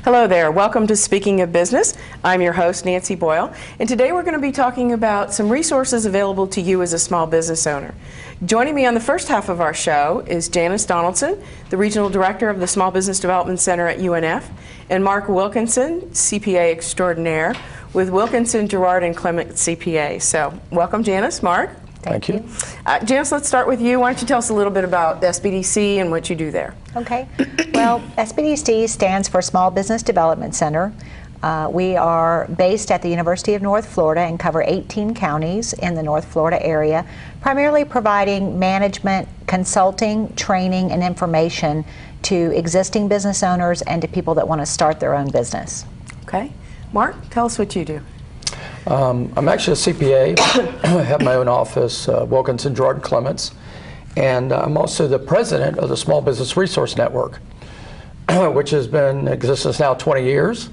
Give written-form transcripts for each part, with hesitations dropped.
Hello there. Welcome to Speaking of Business. I'm your host, Nancy Boyle, and today we're going to be talking about some resources available to you as a small business owner. Joining me on the first half of our show is Janice Donaldson, the Regional Director of the Small Business Development Center at UNF, and Mark Wilkinson, CPA extraordinaire with Wilkinson, Gerard & Clement CPA. So welcome, Janice. Mark? Thank you. Janice, let's start with you. Why don't you tell us a little bit about SBDC and what you do there? Okay. Well, SBDC stands for Small Business Development Center. We are based at the University of North Florida and cover 18 counties in the North Florida area, primarily providing management, consulting, training, and information to existing business owners and to people that want to start their own business. Okay. Mark, tell us what you do. I'm actually a CPA. I have my own office, Wilkinson, Gerard & Clement, and I'm also the president of the Small Business Resource Network, which has been in existence now 20 years,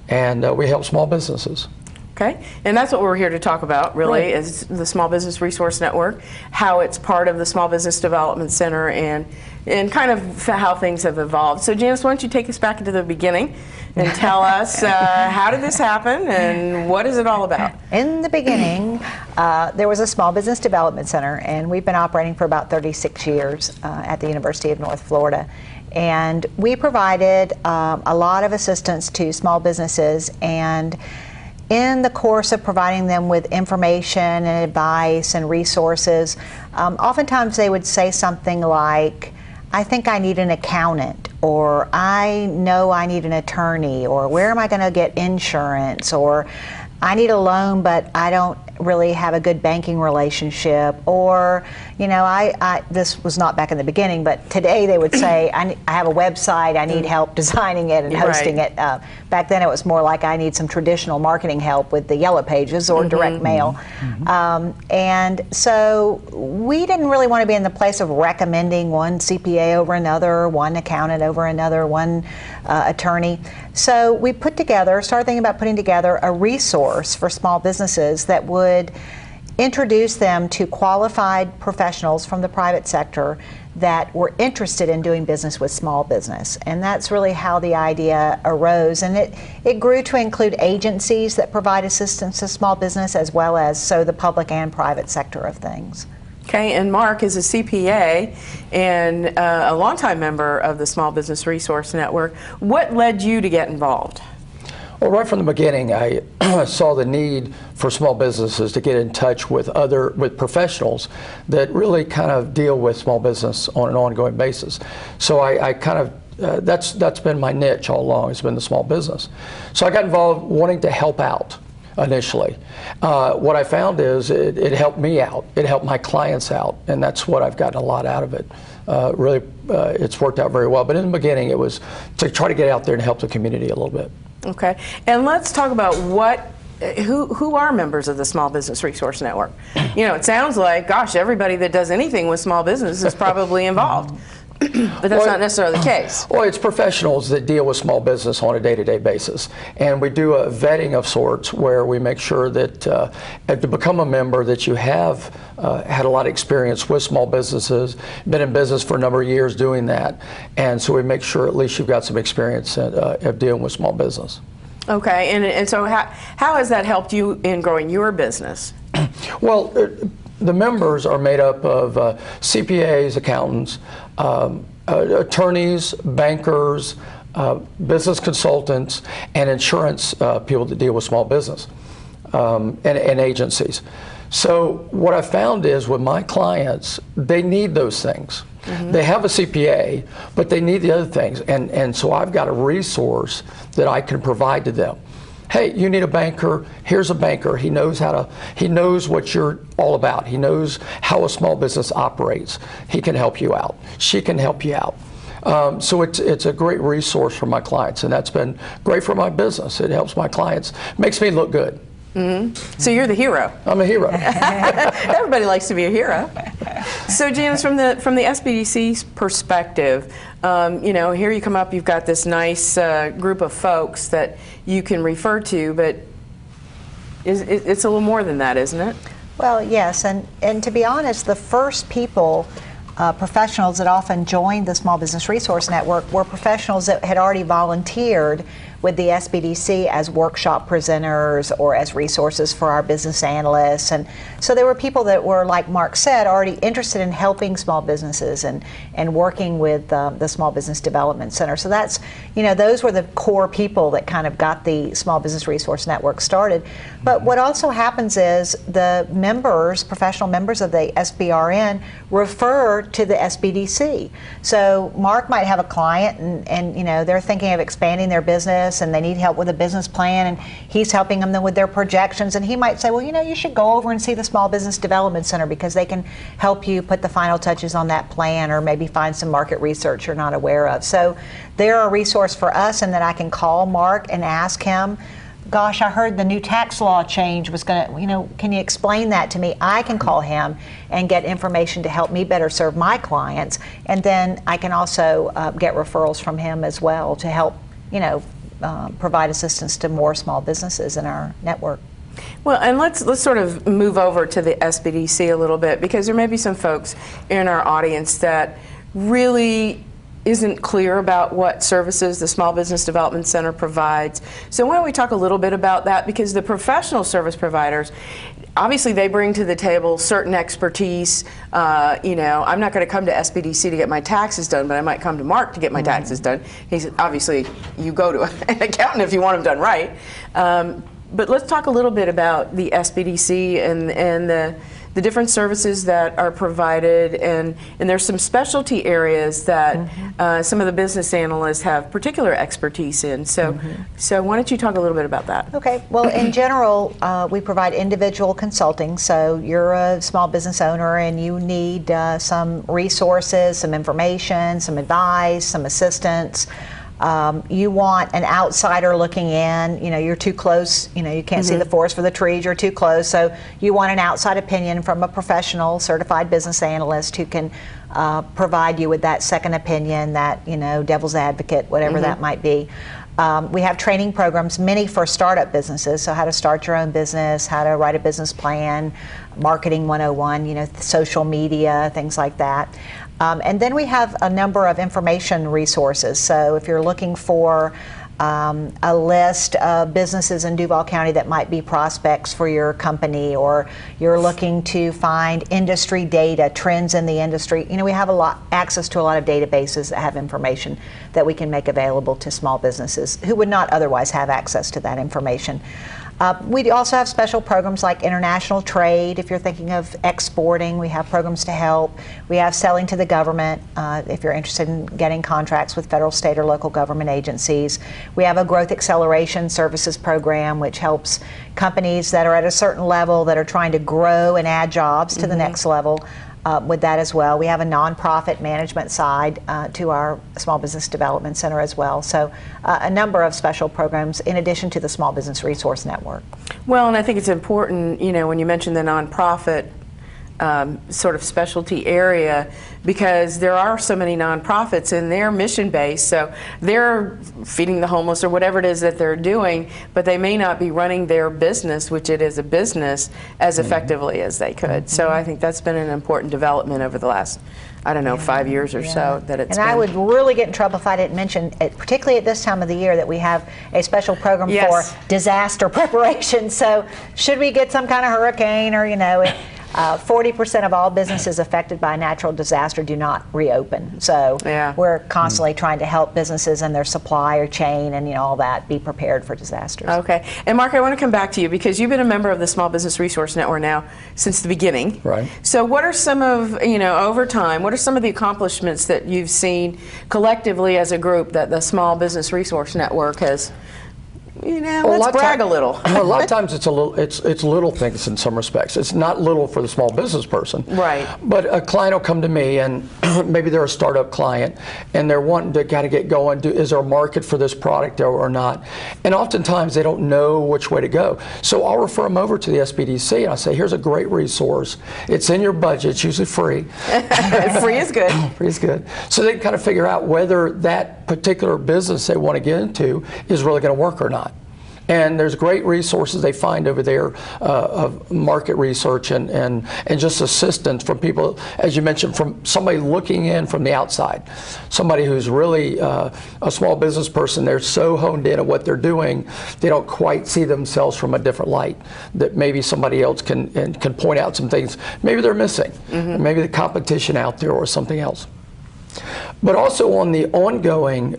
and we help small businesses. Okay, and that's what we're here to talk about, really, Right. is the Small Business Resource Network, how it's part of the Small Business Development Center, and kind of how things have evolved. So Janice, why don't you take us back into the beginning and tell us how did this happen and what is it all about? In the beginning, there was a Small Business Development Center, and we've been operating for about 36 years at the University of North Florida. And we provided a lot of assistance to small businesses, and in the course of providing them with information and advice and resources, oftentimes they would say something like, I think I need an accountant, or I know I need an attorney, or where am I going to get insurance, or I need a loan but I don't really have a good banking relationship, or you know, this was not back in the beginning, but today they would say I have a website, I need help designing it and hosting it. Back then it was more like I need some traditional marketing help with the yellow pages or direct mail. And so we didn't really want to be in the place of recommending one CPA over another, one accountant over another, one attorney. So we started thinking about putting together a resource for small businesses that would introduce them to qualified professionals from the private sector that were interested in doing business with small business. And that's really how the idea arose. And it grew to include agencies that provide assistance to small business, as well as the public and private sector of things. Okay, and Mark is a CPA and a longtime member of the Small Business Resource Network. What led you to get involved? Well, right from the beginning, I saw the need for small businesses to get in touch with professionals that really kind of deal with small business on an ongoing basis. So I kind of, that's been my niche all along, it's been the small business. So I got involved wanting to help out initially. What I found is it helped me out, it helped my clients out, and that's what I've gotten a lot out of it. Really, it's worked out very well, but in the beginning it was to try to get out there and help the community a little bit. Okay, and let's talk about who are members of the Small Business Resource Network. You know, it sounds like, gosh, everybody that does anything with small business is probably involved. But that's not necessarily the case. Well, it's professionals that deal with small business on a day-to-day basis. And we do a vetting of sorts where we make sure that to become a member that you have had a lot of experience with small businesses, been in business for a number of years doing that. And so we make sure at least you've got some experience of dealing with small business. Okay, and so how has that helped you in growing your business? Well, the members are made up of CPAs, accountants, attorneys, bankers, business consultants, and insurance people that deal with small business and agencies. So what I found is with my clients, they need those things. They have a CPA, but they need the other things. And so I've got a resource that I can provide to them. Hey, you need a banker, here's a banker. He knows what you're all about. He knows how a small business operates. He can help you out. She can help you out. So it's a great resource for my clients, and that's been great for my business. It helps my clients, makes me look good. So you're the hero. I'm a hero. Everybody likes to be a hero. So Janice, from the SBDC's perspective, you know, here you come up, you've got this nice group of folks that you can refer to, but it's a little more than that, isn't it? Well, yes, and to be honest, the first people professionals that often joined the Small Business Resource Network were professionals that had already volunteered with the SBDC as workshop presenters or as resources for our business analysts. And so there were people that were, like Mark said, already interested in helping small businesses and working with the Small Business Development Center. So that's, those were the core people that kind of got the Small Business Resource Network started. But what also happens is the members, professional members of the SBRN, refer to the SBDC. So Mark might have a client and they're thinking of expanding their business and they need help with a business plan, and he's helping them with their projections, and he might say, well, you should go over and see the Small Business Development Center because they can help you put the final touches on that plan or maybe find some market research you're not aware of. So they're a resource for us, and that I can call Mark and ask him, gosh, I heard the new tax law change was going to, can you explain that to me? I can call him and get information to help me better serve my clients, and then I can also get referrals from him as well to help, provide assistance to more small businesses in our network. Well, and let's sort of move over to the SBDC a little bit, because there may be some folks in our audience that really isn't clear about what services the Small Business Development Center provides. So why don't we talk a little bit about that, because the professional service providers, obviously they bring to the table certain expertise. I'm not going to come to SBDC to get my taxes done, but I might come to Mark to get my taxes done. He's obviously, you go to an accountant if you want them done right. But let's talk a little bit about the SBDC and the different services that are provided, and there's some specialty areas that some of the business analysts have particular expertise in. So, so why don't you talk a little bit about that? Okay. Well, in general, we provide individual consulting. So you're a small business owner and you need some resources, some information, some advice, some assistance. You want an outsider looking in, you're too close, you can't see the forest for the trees, you're too close, so you want an outside opinion from a professional certified business analyst who can provide you with that second opinion, that, devil's advocate, whatever that might be. We have training programs, many for startup businesses, so how to start your own business, how to write a business plan, marketing 101, social media, things like that. And then we have a number of information resources. So if you're looking for a list of businesses in Duval County that might be prospects for your company, or you're looking to find industry data, trends in the industry, we have access to a lot of databases that have information that we can make available to small businesses who would not otherwise have access to that information. We also have special programs like international trade. If you're thinking of exporting, we have programs to help. We have selling to the government, if you're interested in getting contracts with federal, state, or local government agencies. We have a growth acceleration services program, which helps companies that are at a certain level that are trying to grow and add jobs to the next level. With that as well. We have a nonprofit management side to our Small Business Development Center as well. So a number of special programs in addition to the Small Business Resource Network. Well, and I think it's important, when you mention the nonprofit sort of specialty area, because there are so many nonprofits and they're mission-based, so they're feeding the homeless or whatever it is that they're doing, but they may not be running their business, which it is a business, as effectively as they could. So I think that's been an important development over the last, 5 years or so that it's been. I would really get in trouble if I didn't mention, particularly at this time of the year, that we have a special program for disaster preparation. So should we get some kind of hurricane or, 40% of all businesses affected by a natural disaster do not reopen. So we're constantly trying to help businesses and their supply chain and all that be prepared for disasters. Okay. And Mark, I want to come back to you because you've been a member of the Small Business Resource Network now since the beginning. Right. So what are some of, over time, what are some of the accomplishments that you've seen collectively as a group that the Small Business Resource Network has? Let's brag a little. A lot of times it's little things in some respects. It's not little for the small business person. Right. But a client will come to me, and maybe they're a startup client, and they're wanting to kind of get going. Is there a market for this product or not? And oftentimes they don't know which way to go. So I'll refer them over to the SBDC, and I'll say, here's a great resource. It's in your budget. It's usually free. Free is good. Free is good. So they can kind of figure out whether that particular business they want to get into is really going to work or not. And there's great resources they find over there of market research and just assistance from people, as you mentioned, from somebody looking in from the outside. Somebody who's really a small business person, they're so honed in at what they're doing, they don't quite see themselves from a different light, that maybe somebody else can point out some things maybe they're missing, maybe the competition out there or something else. But also on the ongoing,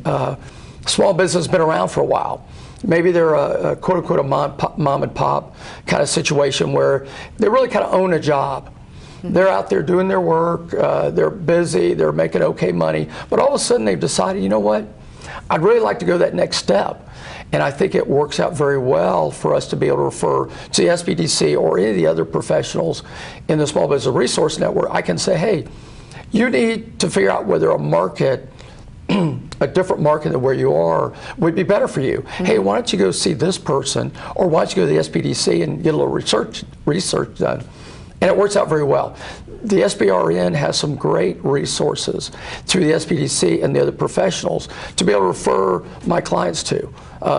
small business has been around for a while. Maybe they're a quote unquote a mom and pop kind of situation where they really kind of own a job. They're out there doing their work, they're busy, they're making okay money, but all of a sudden they've decided, you know what, I'd really like to go that next step. And I think it works out very well for us to be able to refer to the SBDC or any of the other professionals in the Small Business Resource Network. I can say, hey, you need to figure out whether a market, a different market than where you are, would be better for you. Hey, why don't you go see this person, or why don't you go to the SBDC and get a little research done? And it works out very well. The SBRN has some great resources through the SBDC and the other professionals to be able to refer my clients to,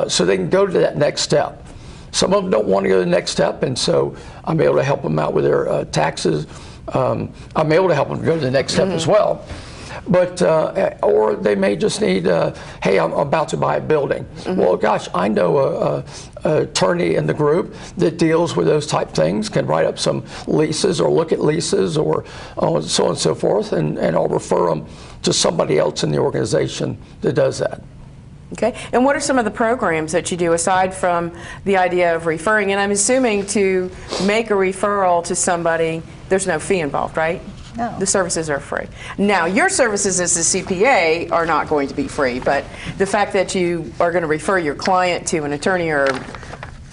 so they can go to that next step. Some of them don't want to go to the next step, and so I'm able to help them out with their taxes. I'm able to help them go to the next step as well. But, or they may just need, hey, I'm about to buy a building. Well, gosh, I know a attorney in the group that deals with those type things, can write up some leases or look at leases or so on and so forth, and I'll refer them to somebody else in the organization that does that. Okay, and what are some of the programs that you do aside from the idea of referring? And I'm assuming to make a referral to somebody, there's no fee involved, right? No. The services are free. Now, your services as a CPA are not going to be free, but the fact that you are going to refer your client to an attorney or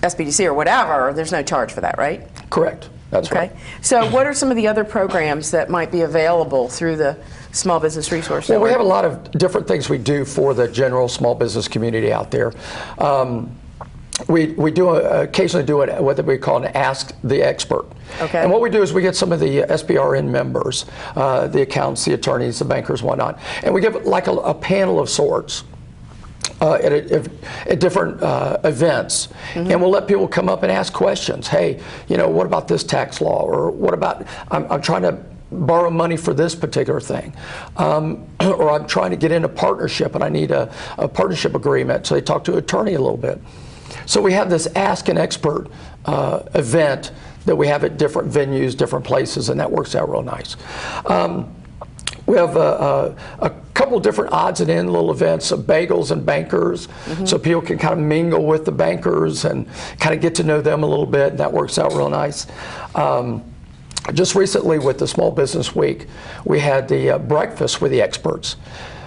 SBDC or whatever, there's no charge for that, right? Correct. That's right. Okay. So what are some of the other programs that might be available through the Small Business Resource Network? Well, we have a lot of different things we do for the general small business community out there. We do occasionally do what we call an Ask the Expert. Okay. And what we do is we get some of the SBRN members, the accountants, the attorneys, the bankers, whatnot, and we give like a panel of sorts at different events. And we'll let people come up and ask questions. Hey, you know, what about this tax law? Or what about, I'm trying to borrow money for this particular thing. Or I'm trying to get in a partnership and I need a partnership agreement. So they talk to an attorney a little bit. So we have this Ask an Expert event that we have at different venues, different places, and that works out real nice. We have a couple different odds and end little events of bagels and bankers, so people can kind of mingle with the bankers and kind of get to know them a little bit, and that works out real nice. Just recently with the Small Business Week, we had the breakfast with the experts,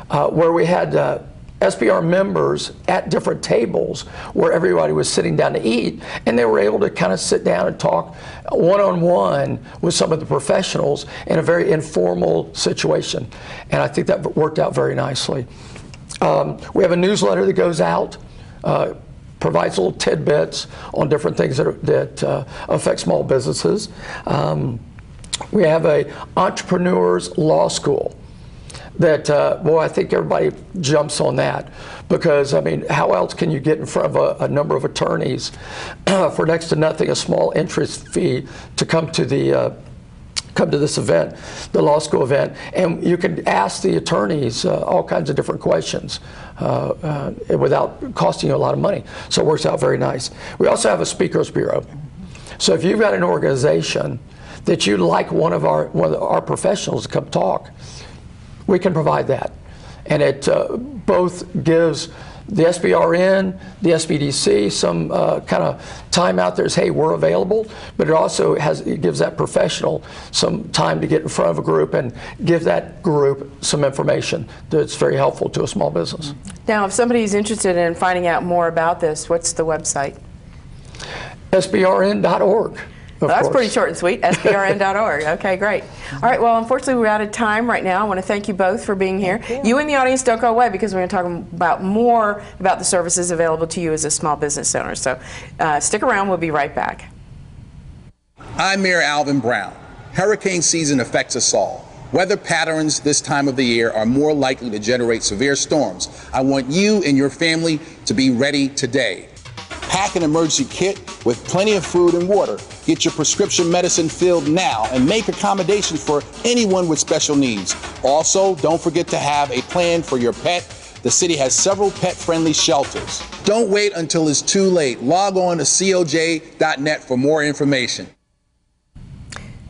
where we had SBR members at different tables where everybody was sitting down to eat, and they were able to kind of sit down and talk one-on-one with some of the professionals in a very informal situation. And I think that worked out very nicely. We have a newsletter that goes out, provides little tidbits on different things that affect small businesses. We have a entrepreneur's law school that, well, I think everybody jumps on that, because, I mean, how else can you get in front of a number of attorneys for next to nothing, a small interest fee, to come to this event, the law school event, and you can ask the attorneys all kinds of different questions without costing you a lot of money. So it works out very nice. We also have a speakers bureau. So if you've got an organization that you'd like one of our professionals to come talk, we can provide that. And it both gives the SBRN, the SBDC some kind of time out there as, hey, we're available, but it also gives that professional some time to get in front of a group and give that group some information that's very helpful to a small business. Now, if somebody's interested in finding out more about this, what's the website? SBRN.org. Well, that's pretty short and sweet, SBRN.org. Okay, great. All right, well, unfortunately, we're out of time right now. I want to thank you both for being here. You in the audience, don't go away, because we're going to talk about more about the services available to you as a small business owner. So stick around. We'll be right back. I'm Mayor Alvin Brown. Hurricane season affects us all. Weather patterns this time of the year are more likely to generate severe storms. I want you and your family to be ready today. Pack an emergency kit with plenty of food and water. Get your prescription medicine filled now and make accommodations for anyone with special needs. Also, don't forget to have a plan for your pet. The city has several pet-friendly shelters. Don't wait until it's too late. Log on to coj.net for more information.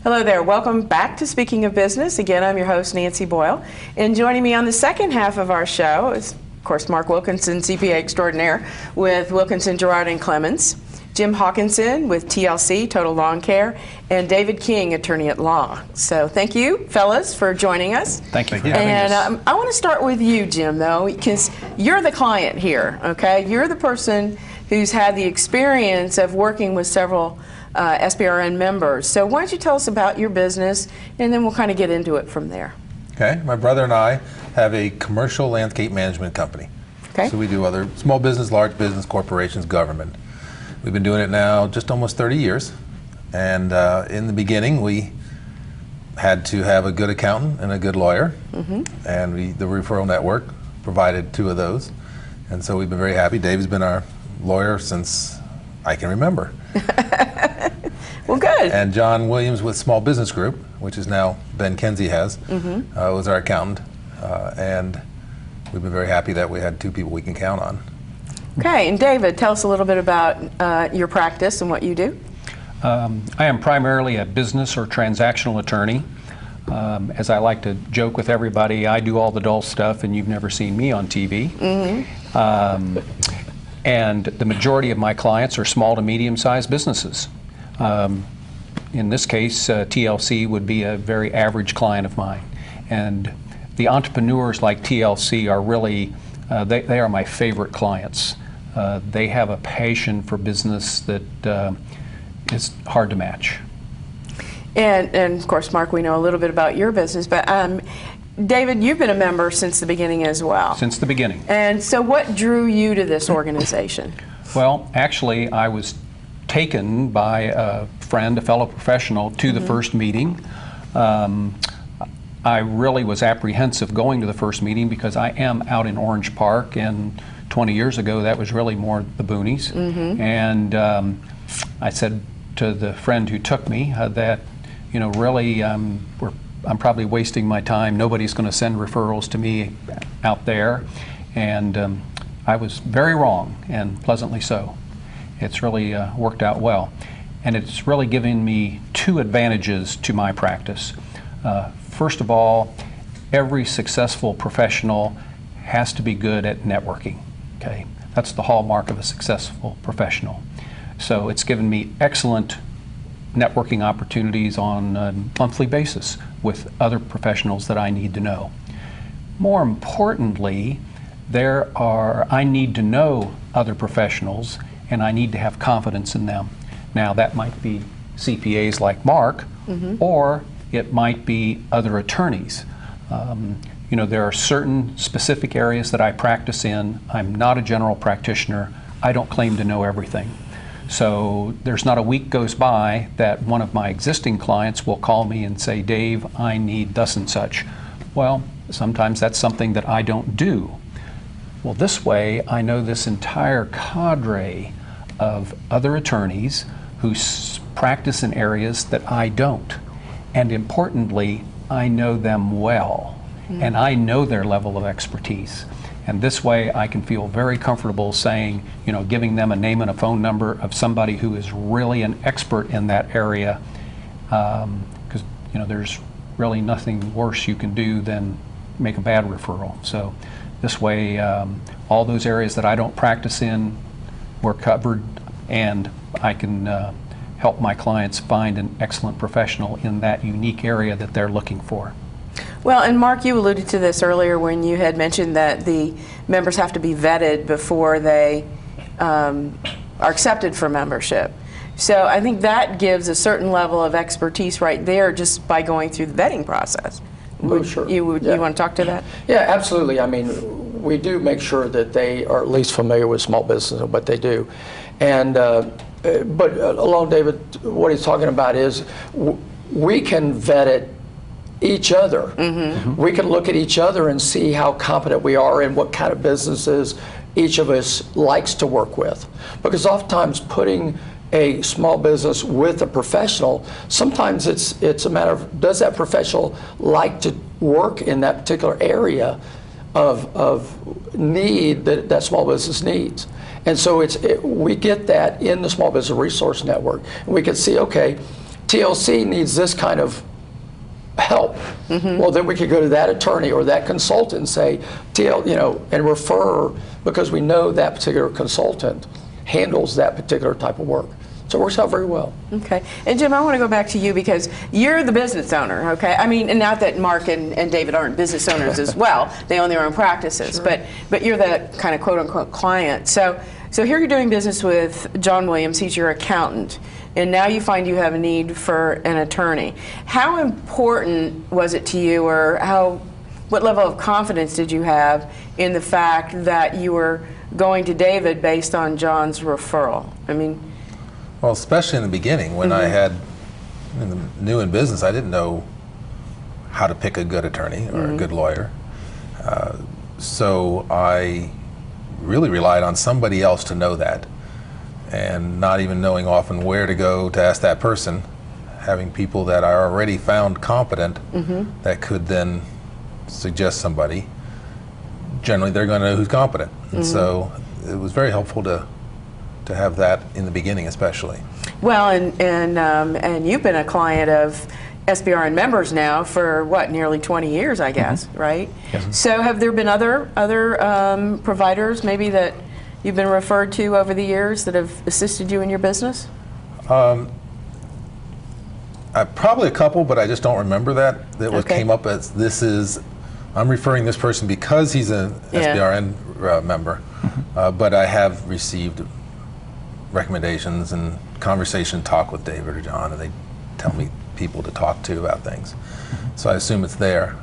Hello there. Welcome back to Speaking of Business. Again, I'm your host, Nancy Boyle. And joining me on the second half of our show is, of course, Mark Wilkinson, CPA extraordinaire with Wilkinson, Girard & Clemens, Jim Hawkinson with TLC, Total Lawn Care, and David King, attorney at law. So thank you, fellas, for joining us. Thank you for having us. And I want to start with you, Jim, though, because you're the client here, okay? You're the person who's had the experience of working with several SBRN members. So why don't you tell us about your business, and then we'll kind of get into it from there. Okay, my brother and I have a commercial landscape management company. Okay. So we do other small business, large business, corporations, government. We've been doing it now just almost 30 years. And in the beginning, we had to have a good accountant and a good lawyer. And the referral network provided two of those. And so we've been very happy. Dave's been our lawyer since I can remember. Well, good. And John Williams with Small Business Group, which is now Ben Kenzie has, was our accountant. And we've been very happy that we had two people we can count on. Okay, and David, tell us a little bit about your practice and what you do. I am primarily a business or transactional attorney. As I like to joke with everybody, I do all the dull stuff and you've never seen me on TV. And the majority of my clients are small to medium-sized businesses. In this case, TLC would be a very average client of mine. And the entrepreneurs like TLC are really, they are my favorite clients. They have a passion for business that is hard to match. And of course, Mark, we know a little bit about your business, but David, you've been a member since the beginning as well. Since the beginning. And so what drew you to this organization? Well, actually, I was taken by a friend, a fellow professional, to the first meeting. I really was apprehensive going to the first meeting because I am out in Orange Park, and 20 years ago that was really more the boonies. And I said to the friend who took me that, you know, really I'm probably wasting my time. Nobody's going to send referrals to me out there. And I was very wrong, and pleasantly so. It's really worked out well. And it's really given me two advantages to my practice. First of all, every successful professional has to be good at networking. Okay, that's the hallmark of a successful professional. So it's given me excellent networking opportunities on a monthly basis with other professionals that I need to know. More importantly, I need to know other professionals and I need to have confidence in them. Now that might be CPAs like Mark, or it might be other attorneys. You know, there are certain specific areas that I practice in. I'm not a general practitioner. I don't claim to know everything. So there's not a week goes by that one of my existing clients will call me and say, Dave, I need thus and such. Well, sometimes that's something that I don't do. Well, this way I know this entire cadre of other attorneys who practice in areas that I don't. And importantly, I know them well. And I know their level of expertise. And this way I can feel very comfortable saying, you know, giving them a name and a phone number of somebody who is really an expert in that area. Because, you know, there's really nothing worse you can do than make a bad referral. So this way, all those areas that I don't practice in, we're covered, and I can help my clients find an excellent professional in that unique area that they're looking for. Well, and Mark, you alluded to this earlier when you had mentioned that the members have to be vetted before they are accepted for membership. So I think that gives a certain level of expertise right there just by going through the vetting process. Sure. You want to talk to that? Yeah, absolutely. I mean, we do make sure that they are at least familiar with small business and what they do. And but along David, what he's talking about is we can vet it each other. We can look at each other and see how competent we are and what kind of businesses each of us likes to work with. Because oftentimes putting a small business with a professional, sometimes it's a matter of, does that professional like to work in that particular area of need that small business needs? And so we get that in the Small Business Resource Network. And we can see, okay, TLC needs this kind of help. Well, then we could go to that attorney or that consultant and say, and refer, because we know that particular consultant handles that particular type of work. So it works out very well. Okay. And Jim, I want to go back to you because you're the business owner, okay? I mean, and not that Mark and David aren't business owners as well. They own their own practices. Sure. But you're the kind of quote-unquote client. So here you're doing business with John Williams. He's your accountant. And now you find you have a need for an attorney. How important was it to you, or what level of confidence did you have in the fact that you were going to David based on John's referral? I mean, well, especially in the beginning when I had new in business, I didn't know how to pick a good attorney or a good lawyer. So I really relied on somebody else to know that, and not even knowing often where to go to ask that person, having people that I already found competent that could then suggest somebody. Generally, they're going to know who's competent. And so it was very helpful to have that in the beginning, especially. Well, and you've been a client of SBRN members now for what, nearly 20 years, I guess, right? Yes. So have there been other providers maybe that you've been referred to over the years that have assisted you in your business? Probably a couple, but I just don't remember that. That what came up as I'm referring this person because he's an SBRN member, but I have received recommendations and conversation talk with David or John, and they tell me people to talk to about things. So I assume it's there.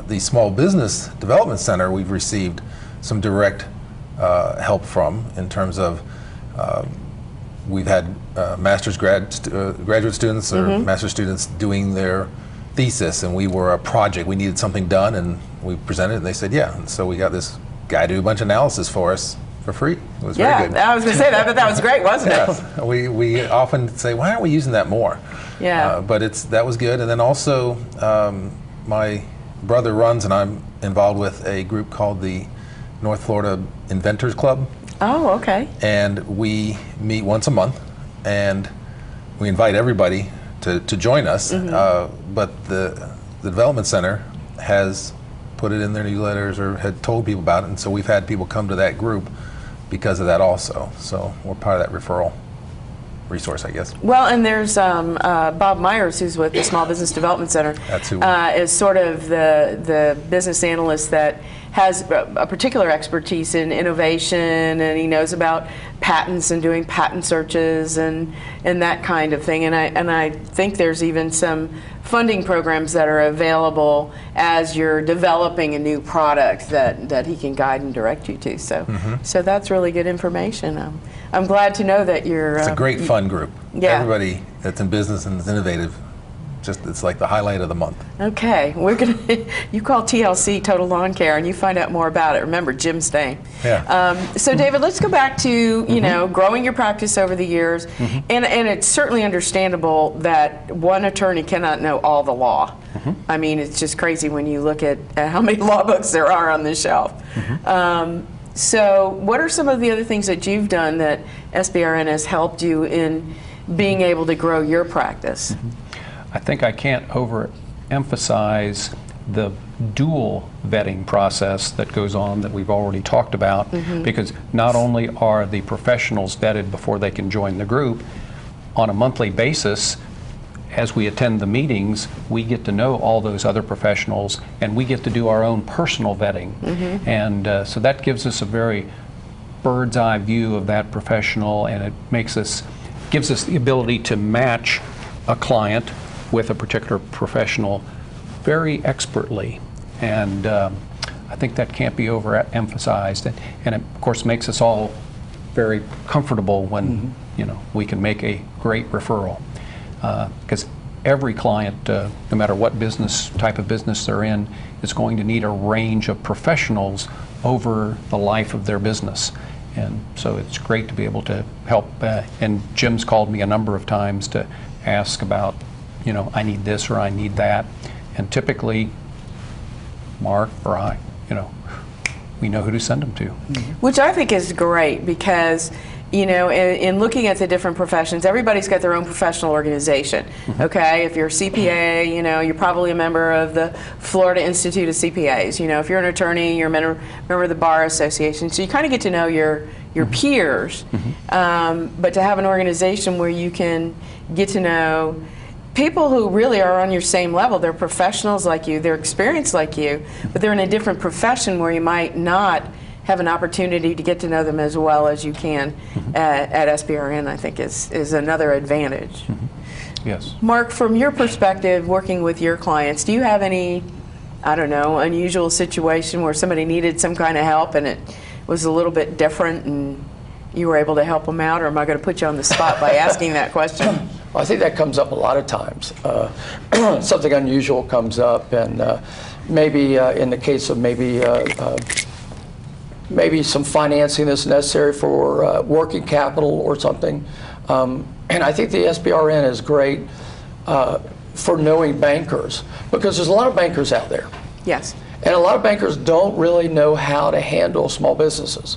The Small Business Development Center, we've received some direct help from, in terms of we've had graduate students or master's students doing their thesis, and we were a project. We needed something done, and we presented it, and they said, yeah. And so we got this guy to do a bunch of analysis for us for free. It was very good. I was going to say that, but that was great, wasn't it? We often say, why aren't we using that more? Yeah. But that was good. And then also, my brother runs, and I'm involved with a group called the North Florida Inventors Club. Oh, okay. And we meet once a month, and we invite everybody to join us. But the Development Center has put it in their newsletters or had told people about it, and so we've had people come to that group because of that also. So we're part of that referral resource, I guess. Well, and there's Bob Myers, who's with the Small Business Development Center. That's who is sort of the business analyst that has a particular expertise in innovation, and he knows about patents and doing patent searches and that kind of thing. And I think there's even some funding programs that are available as you're developing a new product that he can guide and direct you to. So so that's really good information. I'm glad to know that you're. It's a great fun group. Yeah. Everybody that's in business and is innovative, it's like the highlight of the month. Okay, we're gonna. You call TLC Total Lawn Care, and you find out more about it. Remember, Jim's name. Yeah. So, David, let's go back to growing your practice over the years, and it's certainly understandable that one attorney cannot know all the law. I mean, it's just crazy when you look at how many law books there are on the shelf. So, what are some of the other things that you've done that SBRN has helped you in being able to grow your practice? I think I can't overemphasize the dual vetting process that goes on that we've already talked about, because not only are the professionals vetted before they can join the group, on a monthly basis, as we attend the meetings, we get to know all those other professionals, and we get to do our own personal vetting. And so that gives us a very bird's eye view of that professional, and it gives us the ability to match a client with a particular professional very expertly, and I think that can't be overemphasized, and it of course makes us all very comfortable when we can make a great referral, because every client, no matter what business type of business they're in, is going to need a range of professionals over the life of their business. And so it's great to be able to help. And Jim's called me a number of times to ask about, I need this or I need that. And typically, Mark or I, we know who to send them to. Which I think is great because, in looking at the different professions, everybody's got their own professional organization. Okay, if you're a CPA, you're probably a member of the Florida Institute of CPAs. If you're an attorney, you're a member of the Bar Association. So you kind of get to know your peers. But to have an organization where you can get to know people who really are on your same level, they're professionals like you, they're experienced like you, but they're in a different profession where you might not have an opportunity to get to know them as well as you can at SBRN, I think is another advantage. Yes. Mark, from your perspective, working with your clients, do you have any, unusual situation where somebody needed some kind of help and it was a little bit different and you were able to help them out, or am I going to put you on the spot by asking that question? Well, I think that comes up a lot of times. Something unusual comes up, and maybe in the case of maybe some financing that's necessary for working capital or something. And I think the SBRN is great for knowing bankers, because there's a lot of bankers out there. Yes. And a lot of bankers don't really know how to handle small businesses.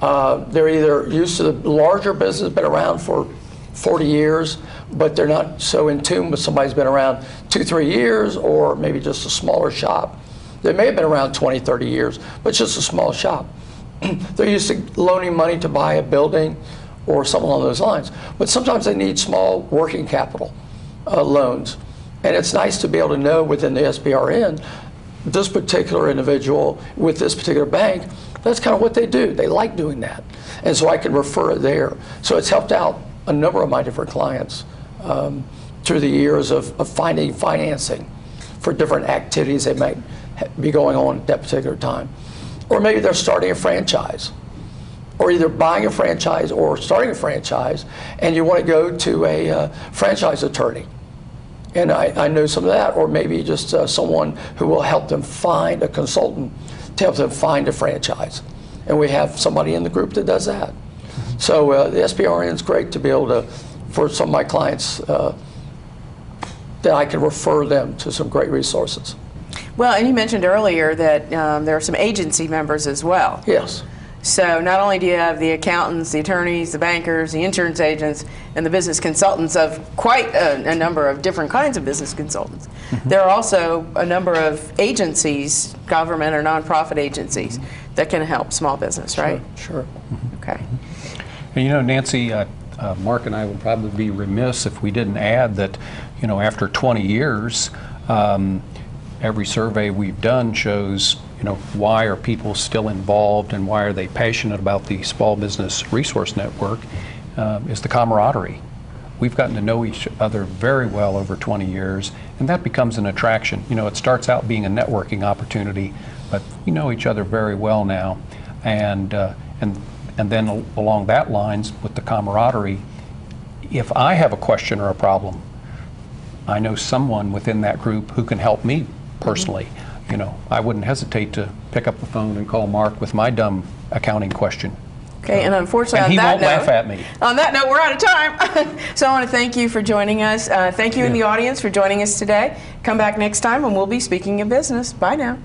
They're either used to the larger business, been around for 40 years, but they're not so in tune with somebody's been around 2-3 years, or maybe just a smaller shop. They may have been around 20, 30 years, but it's just a small shop. They're used to loaning money to buy a building or something along those lines. But sometimes they need small working capital loans. And it's nice to be able to know within the SBRN, this particular individual with this particular bank, that's kind of what they do. They like doing that. And so I can refer it there. So it's helped out a number of my different clients through the years of finding financing for different activities they might be going on at that particular time. Or maybe they're starting a franchise, or either buying a franchise or starting a franchise, and you want to go to a franchise attorney. And I know some of that, or maybe just someone who will help them find a consultant to help them find a franchise. And we have somebody in the group that does that. So the SBRN is great to be able to, for some of my clients, that I can refer them to some great resources. Well, and you mentioned earlier that there are some agency members as well. Yes. So not only do you have the accountants, the attorneys, the bankers, the insurance agents, and the business consultants of quite a number of different kinds of business consultants, there are also a number of agencies, government or nonprofit agencies, that can help small business, right? Sure. Okay. And Nancy, Mark and I would probably be remiss if we didn't add that, after 20 years, every survey we've done shows, why are people still involved and why are they passionate about the Small Business Resource Network, is the camaraderie. We've gotten to know each other very well over 20 years, and that becomes an attraction. It starts out being a networking opportunity, but we know each other very well now, and then along that lines with the camaraderie, if I have a question or a problem, I know someone within that group who can help me personally. I wouldn't hesitate to pick up the phone and call Mark with my dumb accounting question. Okay, and unfortunately, he won't laugh at me. On that note, we're out of time. So I want to thank you for joining us. Thank you in the audience for joining us today. Come back next time and we'll be speaking of business. Bye now.